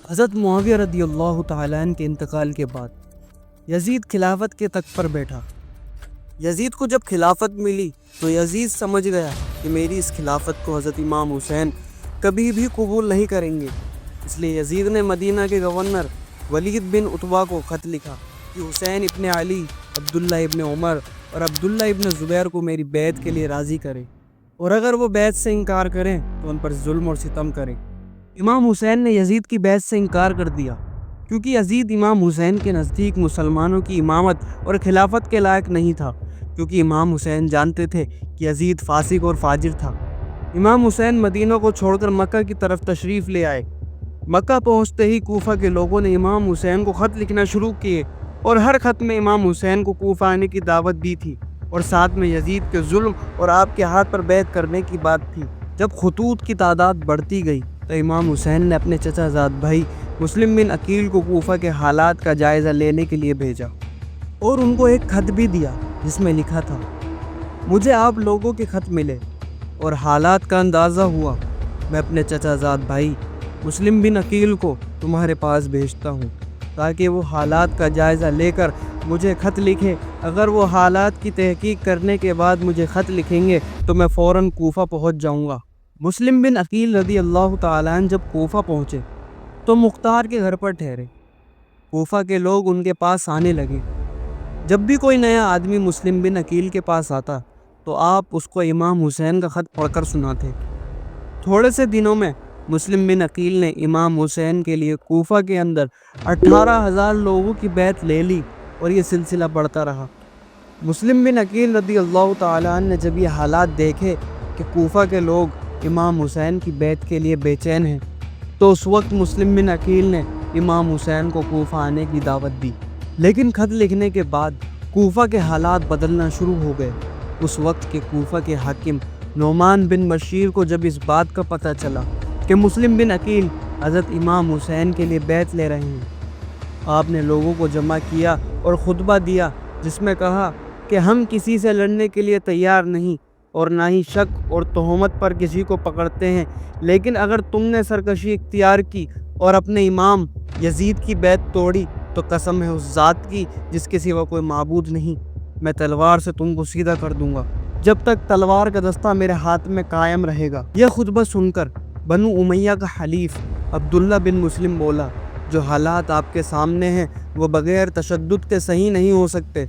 حضرت معاویہ رضی اللہ تعالیٰ عنہ کے انتقال کے بعد یزید خلافت کے تخت پر بیٹھا۔ یزید کو جب خلافت ملی تو یزید سمجھ گیا کہ میری اس خلافت کو حضرت امام حسین کبھی بھی قبول نہیں کریں گے۔ اس لیے یزید نے مدینہ کے گورنر ولید بن عتبہ کو خط لکھا کہ حسین ابن علی، عبداللہ ابن عمر اور عبداللہ ابن زبیر کو میری بیعت کے لیے راضی کرے، اور اگر وہ بیعت سے انکار کریں تو ان پر ظلم اور ستم کریں۔ امام حسین نے یزید کی بیعت سے انکار کر دیا، کیونکہ یزید امام حسین کے نزدیک مسلمانوں کی امامت اور خلافت کے لائق نہیں تھا، کیونکہ امام حسین جانتے تھے کہ یزید فاسق اور فاجر تھا۔ امام حسین مدینہ کو چھوڑ کر مکہ کی طرف تشریف لے آئے۔ مکہ پہنچتے ہی کوفہ کے لوگوں نے امام حسین کو خط لکھنا شروع کیے، اور ہر خط میں امام حسین کو کوفہ آنے کی دعوت دی تھی، اور ساتھ میں یزید کے ظلم اور آپ کے ہاتھ پر بیعت کرنے کی بات تھی۔ جب خطوط کی تعداد بڑھتی گئی تو امام حسین نے اپنے چچا زاد بھائی مسلم بن عقیل کو کوفہ کے حالات کا جائزہ لینے کے لیے بھیجا، اور ان کو ایک خط بھی دیا جس میں لکھا تھا: مجھے آپ لوگوں کے خط ملے اور حالات کا اندازہ ہوا، میں اپنے چچا زاد بھائی مسلم بن عقیل کو تمہارے پاس بھیجتا ہوں تاکہ وہ حالات کا جائزہ لے کر مجھے خط لکھیں۔ اگر وہ حالات کی تحقیق کرنے کے بعد مجھے خط لکھیں گے تو میں فوراً کوفہ پہنچ جاؤں گا۔ مسلم بن عقیل رضی اللہ تعالیٰ عنہ جب کوفہ پہنچے تو مختار کے گھر پر ٹھہرے۔ کوفہ کے لوگ ان کے پاس آنے لگے۔ جب بھی کوئی نیا آدمی مسلم بن عقیل کے پاس آتا تو آپ اس کو امام حسین کا خط پڑھ کر سناتے۔ تھوڑے سے دنوں میں مسلم بن عقیل نے امام حسین کے لیے کوفہ کے اندر 18,000 لوگوں کی بیعت لے لی، اور یہ سلسلہ بڑھتا رہا۔ مسلم بن عقیل رضی اللہ تعالیٰ عنہ نے جب یہ حالات دیکھے کہ کوفہ کے لوگ امام حسین کی بیعت کے لیے بے چین ہیں، تو اس وقت مسلم بن عقیل نے امام حسین کو کوفہ آنے کی دعوت دی۔ لیکن خط لکھنے کے بعد کوفہ کے حالات بدلنا شروع ہو گئے۔ اس وقت کے کوفہ کے حاکم نعمان بن بشیر کو جب اس بات کا پتہ چلا کہ مسلم بن عقیل حضرت امام حسین کے لیے بیعت لے رہے ہیں، آپ نے لوگوں کو جمع کیا اور خطبہ دیا جس میں کہا کہ ہم کسی سے لڑنے کے لیے تیار نہیں، اور نہ ہی شک اور تہمت پر کسی کو پکڑتے ہیں، لیکن اگر تم نے سرکشی اختیار کی اور اپنے امام یزید کی بیعت توڑی تو قسم ہے اس ذات کی جس کے سوا کوئی معبود نہیں، میں تلوار سے تم کو سیدھا کر دوں گا جب تک تلوار کا دستہ میرے ہاتھ میں قائم رہے گا۔ یہ خطبہ سن کر بنو امیہ کا حلیف عبداللہ بن مسلم بولا: جو حالات آپ کے سامنے ہیں وہ بغیر تشدد کے صحیح نہیں ہو سکتے۔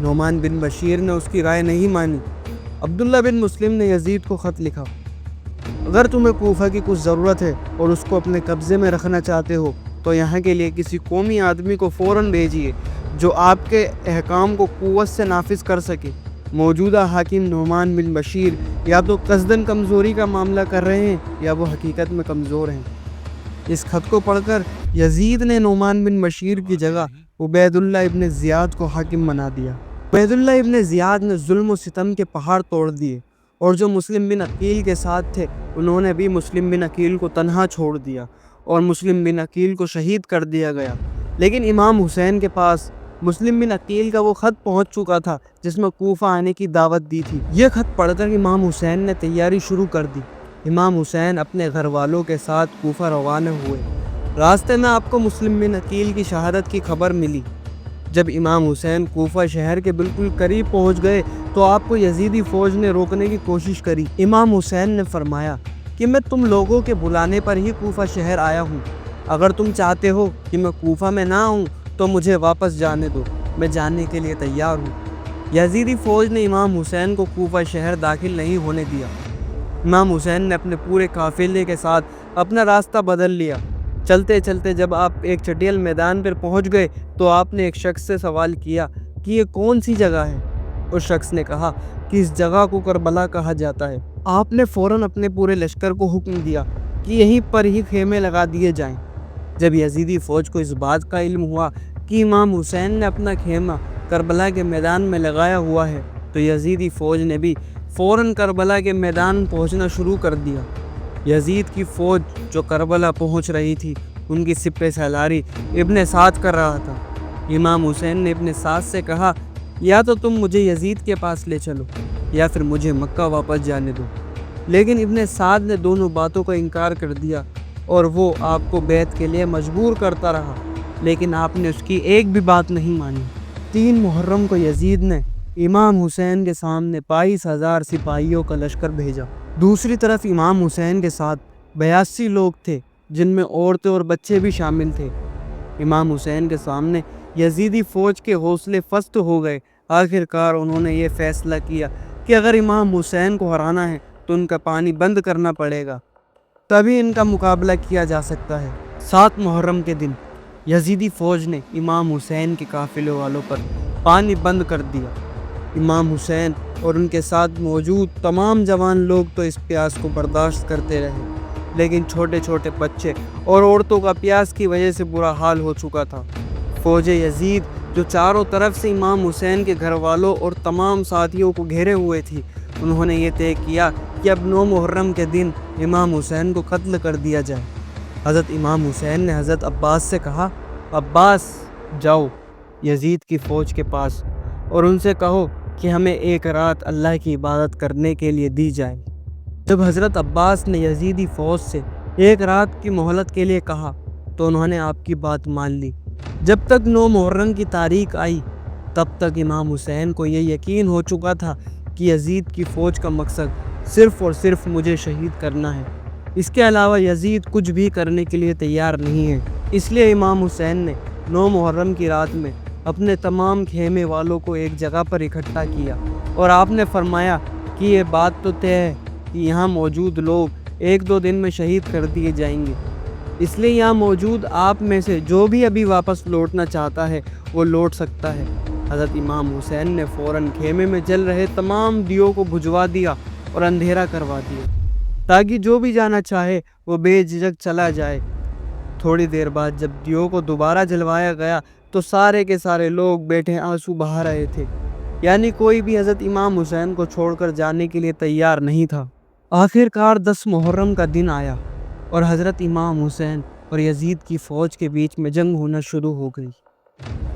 نعمان بن بشیر نے اس کی رائے نہیں مانی۔ عبداللہ بن مسلم نے یزید کو خط لکھا: اگر تمہیں کوفہ کی کچھ ضرورت ہے اور اس کو اپنے قبضے میں رکھنا چاہتے ہو تو یہاں کے لیے کسی قومی آدمی کو فوراً بھیجیے جو آپ کے احکام کو قوت سے نافذ کر سکے۔ موجودہ حاکم نعمان بن بشیر یا تو قصداً کمزوری کا معاملہ کر رہے ہیں یا وہ حقیقت میں کمزور ہیں۔ اس خط کو پڑھ کر یزید نے نعمان بن بشیر کی جگہ عبید اللہ ابن زیاد کو حاکم بنا دیا۔ عبید اللہ ابن زیاد نے ظلم و ستم کے پہاڑ توڑ دیے، اور جو مسلم بن عقیل کے ساتھ تھے انہوں نے بھی مسلم بن عقیل کو تنہا چھوڑ دیا، اور مسلم بن عقیل کو شہید کر دیا گیا۔ لیکن امام حسین کے پاس مسلم بن عقیل کا وہ خط پہنچ چکا تھا جس میں کوفہ آنے کی دعوت دی تھی۔ یہ خط پڑھ کر امام حسین نے تیاری شروع کر دی۔ امام حسین اپنے گھر والوں کے ساتھ کوفہ روانہ ہوئے۔ راستے میں آپ کو مسلم بن عقیل کی شہادت کی خبر ملی۔ جب امام حسین کوفہ شہر کے بالکل قریب پہنچ گئے تو آپ کو یزیدی فوج نے روکنے کی کوشش کری۔ امام حسین نے فرمایا کہ میں تم لوگوں کے بلانے پر ہی کوفہ شہر آیا ہوں، اگر تم چاہتے ہو کہ میں کوفہ میں نہ آؤں تو مجھے واپس جانے دو، میں جانے کے لیے تیار ہوں۔ یزیدی فوج نے امام حسین کو کوفہ شہر داخل نہیں ہونے دیا۔ امام حسین نے اپنے پورے قافلے کے ساتھ اپنا راستہ بدل لیا۔ چلتے چلتے جب آپ ایک چٹیل میدان پر پہنچ گئے تو آپ نے ایک شخص سے سوال کیا کہ یہ کون سی جگہ ہے؟ اس شخص نے کہا کہ اس جگہ کو کربلا کہا جاتا ہے۔ آپ نے فوراً اپنے پورے لشکر کو حکم دیا کہ یہیں پر ہی خیمے لگا دیے جائیں۔ جب یزیدی فوج کو اس بات کا علم ہوا کہ امام حسین نے اپنا خیمہ کربلا کے میدان میں لگایا ہوا ہے تو یزیدی فوج نے بھی فوراً کربلا کے میدان پہنچنا شروع کر دیا۔ یزید کی فوج جو کربلا پہنچ رہی تھی ان کی سپہ سالاری ابن سعد کر رہا تھا۔ امام حسین نے ابن سعد سے کہا یا تو تم مجھے یزید کے پاس لے چلو یا پھر مجھے مکہ واپس جانے دو، لیکن ابن سعد نے دونوں باتوں کا انکار کر دیا اور وہ آپ کو بیعت کے لیے مجبور کرتا رہا، لیکن آپ نے اس کی ایک بھی بات نہیں مانی۔ 3 محرم کو یزید نے امام حسین کے سامنے 22,000 سپاہیوں کا لشکر بھیجا۔ دوسری طرف امام حسین کے ساتھ 82 لوگ تھے، جن میں عورتیں اور بچے بھی شامل تھے۔ امام حسین کے سامنے یزیدی فوج کے حوصلے پست ہو گئے۔ آخر کار انہوں نے یہ فیصلہ کیا کہ اگر امام حسین کو ہرانا ہے تو ان کا پانی بند کرنا پڑے گا، تبھی ان کا مقابلہ کیا جا سکتا ہے۔ 7 محرم کے دن یزیدی فوج نے امام حسین کے قافلے والوں پر پانی بند کر دیا۔ امام حسین اور ان کے ساتھ موجود تمام جوان لوگ تو اس پیاس کو برداشت کرتے رہے، لیکن چھوٹے چھوٹے بچے اور عورتوں کا پیاس کی وجہ سے برا حال ہو چکا تھا۔ فوج یزید جو چاروں طرف سے امام حسین کے گھر والوں اور تمام ساتھیوں کو گھیرے ہوئے تھی، انہوں نے یہ طے کیا کہ اب 9 محرم کے دن امام حسین کو قتل کر دیا جائے۔ حضرت امام حسین نے حضرت عباس سے کہا، عباس جاؤ یزید کی فوج کے پاس اور ان سے کہو کہ ہمیں ایک رات اللہ کی عبادت کرنے کے لیے دی جائے۔ جب حضرت عباس نے یزیدی فوج سے ایک رات کی مہلت کے لیے کہا تو انہوں نے آپ کی بات مان لی۔ جب تک 9 محرم کی تاریخ آئی تب تک امام حسین کو یہ یقین ہو چکا تھا کہ یزید کی فوج کا مقصد صرف اور صرف مجھے شہید کرنا ہے، اس کے علاوہ یزید کچھ بھی کرنے کے لیے تیار نہیں ہے۔ اس لیے امام حسین نے 9 محرم کی رات میں اپنے تمام خیمے والوں کو ایک جگہ پر اکٹھا کیا اور آپ نے فرمایا کہ یہ بات تو طے ہے کہ یہاں موجود لوگ 1-2 دن میں شہید کر دیے جائیں گے، اس لیے یہاں موجود آپ میں سے جو بھی ابھی واپس لوٹنا چاہتا ہے وہ لوٹ سکتا ہے۔ حضرت امام حسین نے فوراً خیمے میں جل رہے تمام دیوں کو بجھوا دیا اور اندھیرا کروا دیا تاکہ جو بھی جانا چاہے وہ بے جھجک چلا جائے۔ تھوڑی دیر بعد جب دیوں کو دوبارہ جلوایا گیا تو سارے کے سارے لوگ بیٹھے آنسو بہا رہے تھے، یعنی کوئی بھی حضرت امام حسین کو چھوڑ کر جانے کے لیے تیار نہیں تھا۔ آخر کار 10 محرم کا دن آیا اور حضرت امام حسین اور یزید کی فوج کے بیچ میں جنگ ہونا شروع ہو گئی۔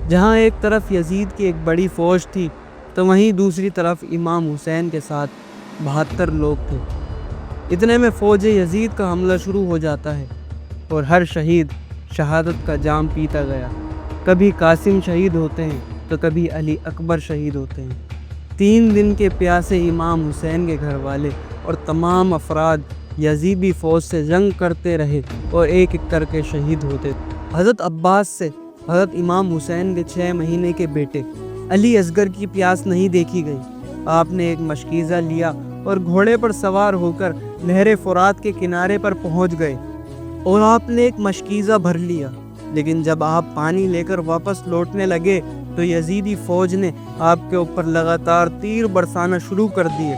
جہاں ایک طرف یزید کی ایک بڑی فوج تھی تو وہیں دوسری طرف امام حسین کے ساتھ 72 لوگ تھے۔ اتنے میں فوج یزید کا حملہ شروع ہو جاتا ہے اور ہر شہید شہادت کا جام پیتا گیا۔ کبھی قاسم شہید ہوتے ہیں تو کبھی علی اکبر شہید ہوتے ہیں۔ 3 دن کے پیاسے امام حسین کے گھر والے اور تمام افراد یزیدی فوج سے جنگ کرتے رہے اور ایک ایک کر کے شہید ہوتے تھے۔ حضرت عباس سے حضرت امام حسین کے 6 مہینے کے بیٹے علی اصغر کی پیاس نہیں دیکھی گئی۔ آپ نے ایک مشکیزہ لیا اور گھوڑے پر سوار ہو کر نہر فرات کے کنارے پر پہنچ گئے اور آپ نے ایک مشکیزہ بھر لیا، لیکن جب آپ پانی لے کر واپس لوٹنے لگے تو یزیدی فوج نے آپ کے اوپر لگاتار تیر برسانا شروع کر دیے۔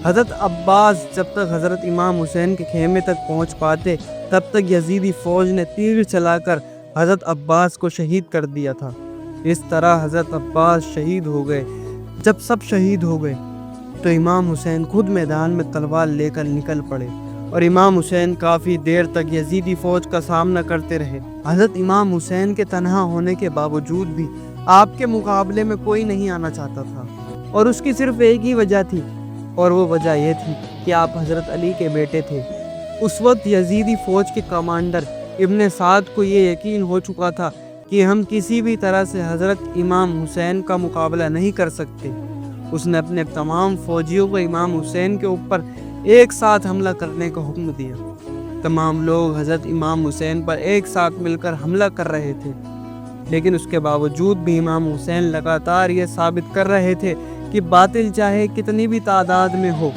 حضرت عباس جب تک حضرت امام حسین کے خیمے تک پہنچ پاتے تب تک یزیدی فوج نے تیر چلا کر حضرت عباس کو شہید کر دیا تھا۔ اس طرح حضرت عباس شہید ہو گئے۔ جب سب شہید ہو گئے تو امام حسین خود میدان میں تلوار لے کر نکل پڑے اور امام حسین کافی دیر تک یزیدی فوج کا سامنا کرتے رہے۔ حضرت امام حسین کے تنہا ہونے کے باوجود بھی آپ کے مقابلے میں کوئی نہیں آنا چاہتا تھا، اور اس کی صرف ایک ہی وجہ تھی، اور وہ وجہ یہ تھی کہ آپ حضرت علی کے بیٹے تھے۔ اس وقت یزیدی فوج کے کمانڈر ابن سعد کو یہ یقین ہو چکا تھا کہ ہم کسی بھی طرح سے حضرت امام حسین کا مقابلہ نہیں کر سکتے۔ اس نے اپنے تمام فوجیوں کو امام حسین کے اوپر ایک ساتھ حملہ کرنے کا حکم دیا۔ تمام لوگ حضرت امام حسین پر ایک ساتھ مل کر حملہ کر رہے تھے، لیکن اس کے باوجود بھی امام حسین لگاتار یہ ثابت کر رہے تھے کہ باطل چاہے کتنی بھی تعداد میں ہو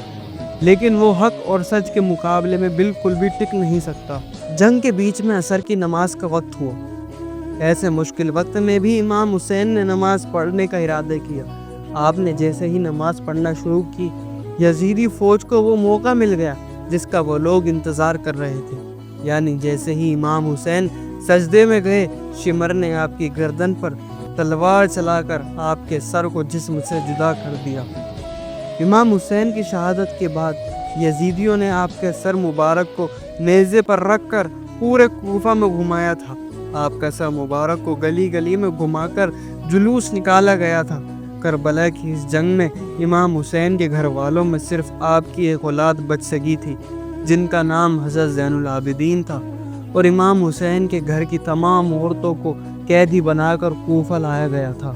لیکن وہ حق اور سچ کے مقابلے میں بالکل بھی ٹک نہیں سکتا۔ جنگ کے بیچ میں عصر کی نماز کا وقت ہوا۔ ایسے مشکل وقت میں بھی امام حسین نے نماز پڑھنے کا ارادہ کیا۔ آپ نے جیسے ہی نماز پڑھنا شروع کی، یزیدی فوج کو وہ موقع مل گیا جس کا وہ لوگ انتظار کر رہے تھے، یعنی جیسے ہی امام حسین سجدے میں گئے، شمر نے آپ کی گردن پر تلوار چلا کر آپ کے سر کو جسم سے جدا کر دیا۔ امام حسین کی شہادت کے بعد یزیدیوں نے آپ کے سر مبارک کو نیزے پر رکھ کر پورے کوفہ میں گھمایا تھا۔ آپ کا سر مبارک کو گلی گلی میں گھما کر جلوس نکالا گیا تھا۔ کربلا کی اس جنگ میں امام حسین کے گھر والوں میں صرف آپ کی ایک اولاد بچ سکی تھی، جن کا نام حضرت زین العابدین تھا۔ اور امام حسین کے گھر کی تمام عورتوں کو قیدی بنا کر کوفہ لایا گیا تھا۔